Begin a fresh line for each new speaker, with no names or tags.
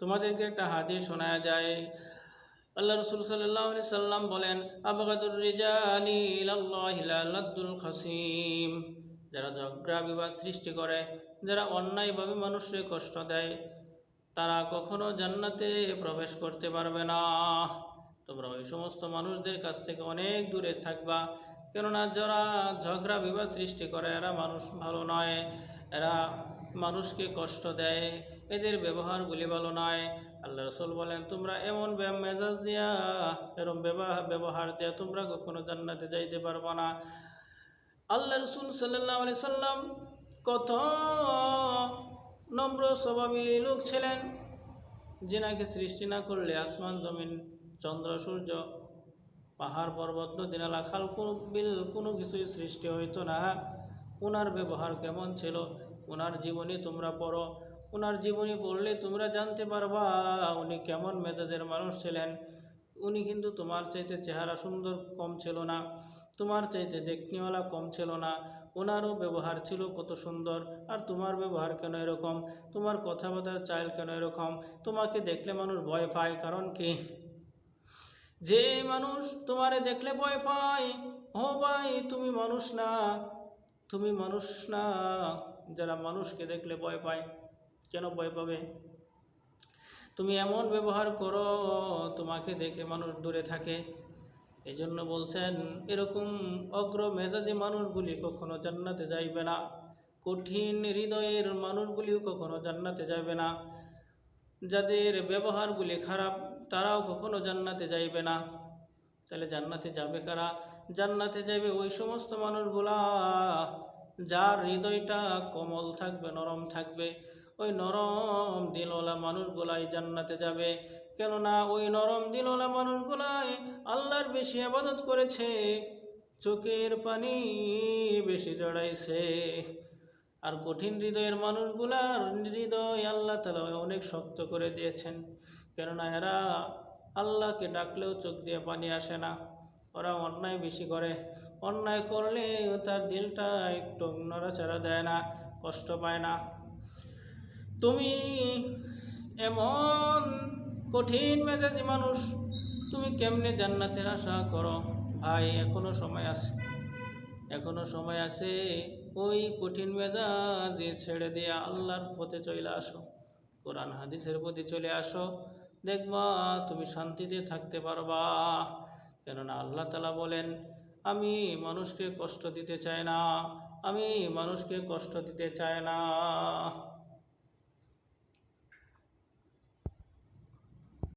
তোমাদেরকে একটা হাদিস শোনা যায়। আল্লাহ রাসূল সাল্লাল্লাহু আলাইহি সাল্লাম বলেন, আবগাদুর রিজালি ইলাল্লাহি লাদ্দুল খাসিম। যারা ঝগড়া বিবাদ সৃষ্টি করে, যারা অন্যায়ভাবে মানুষকে কষ্ট দেয়, তারা কখনো জান্নাতে প্রবেশ করতে পারবে না। তোমরা ওই সমস্ত মানুষদের কাছ থেকে অনেক দূরে থাকবা, কেননা যারা ঝগড়া বিবাদ সৃষ্টি করে এরা মানুষ ভালো নয়, এরা মানুষকে কষ্ট দেয়, এদের ব্যবহারগুলি ভালো নয়। আল্লাহ রাসূল বলেন, তোমরা এমন মেজাজ দিয়া, এরম ব্যবহার দিয়া তোমরা কখনো জান্নাতে যাইতে পারবা না। আল্লাহ রাসূল সাল্লাল্লাহু আলাইহি সাল্লাম কত নম্র স্বভাবী লোক ছিলেন, যিনাকে সৃষ্টি না করলে আসমান জমিন চন্দ্র সূর্য পাহাড় পর্বত নদী নালা খাল বিল কোনো কিছুই সৃষ্টি হইতো না। ওনার ব্যবহার কেমন ছিল, ওনার জীবনী তোমরা পড়ো, ওনার জীবনী পড়লে তোমরা জানতে পারবা উনি কেমন মেজাজের মানুষ ছিলেন। উনি কিন্তু তোমার চাইতে চেহারা সুন্দর কম ছিল না, তোমার চাইতে দেখনিওয়ালা কম ছিল না। ওনারও ব্যবহার ছিল কত সুন্দর, আর তোমার ব্যবহার কেন এরকম, তোমার কথাবার্তার চাল কেন এরকম? তোমাকে দেখলে মানুষ ভয় পায়, কারণ কি? যে মানুষ তোমারে দেখলে ভয় পায়, ও ভাই তুমি মানুষ না, তুমি মানুষ না। যারা মানুষকে দেখলে ভয় পায়, কেন ভয় পাবে? তুমি এমন ব্যবহার করো, তোমাকে দেখে মানুষ দূরে থাকে। এই জন্য বলছেন, এরকম অগ্র মেজাজি মানুষগুলি কখনো জান্নাতে যাইবে না, কঠিন হৃদয়ের মানুষগুলিও কখনো জান্নাতে যাবে না, যাদের ব্যবহারগুলি খারাপ তারাও কখনো জান্নাতে যাইবে না। তাহলে জান্নাতে যাবে কারা? জান্নাতে যাবে ওই সমস্ত মানুষগুলা যার হৃদয়টা কোমল থাকবে, নরম থাকবে। ওই নরম দিলওয়ালা মানুষগুলাই জান্নাতে যাবে, কেননা ওই নরম দিলওয়ালা মানুষগুলাই আল্লাহর বেশি ইবাদত করেছে, চোখের পানি বেশি জড়াইছে। আর কঠিন হৃদয়ের মানুষগুলার হৃদয় আল্লাহ তাআলা অনেক শক্ত করে দিয়েছেন, কেননা এরা আল্লাহকে ডাকলেও চোখ দিয়ে পানি আসে না। ওরা অন্যায় বেশি করে, অন্যায় করলে তার দিলটা একটু নড়াচড়া দেয় না, কষ্ট পায় না। তুমি এমন কঠিন মেজাজি মানুষ, তুমি কেমনে জান্নাতের আশা করো? ভাই এখনো সময় আছে, এখনো সময় আছে। ওই কঠিন মেজাজ ছেড়ে দিয়ে আল্লাহর পথে চলে আসো, কোরআন হাদিসের প্রতি চলে আসো, দেখবা তুমি শান্তিতে থাকতে পারবা। কেননা আল্লাহ তাআলা বলেন, আমি মানুষকে কষ্ট দিতে চাই না, আমি মানুষকে কষ্ট দিতে চাই না।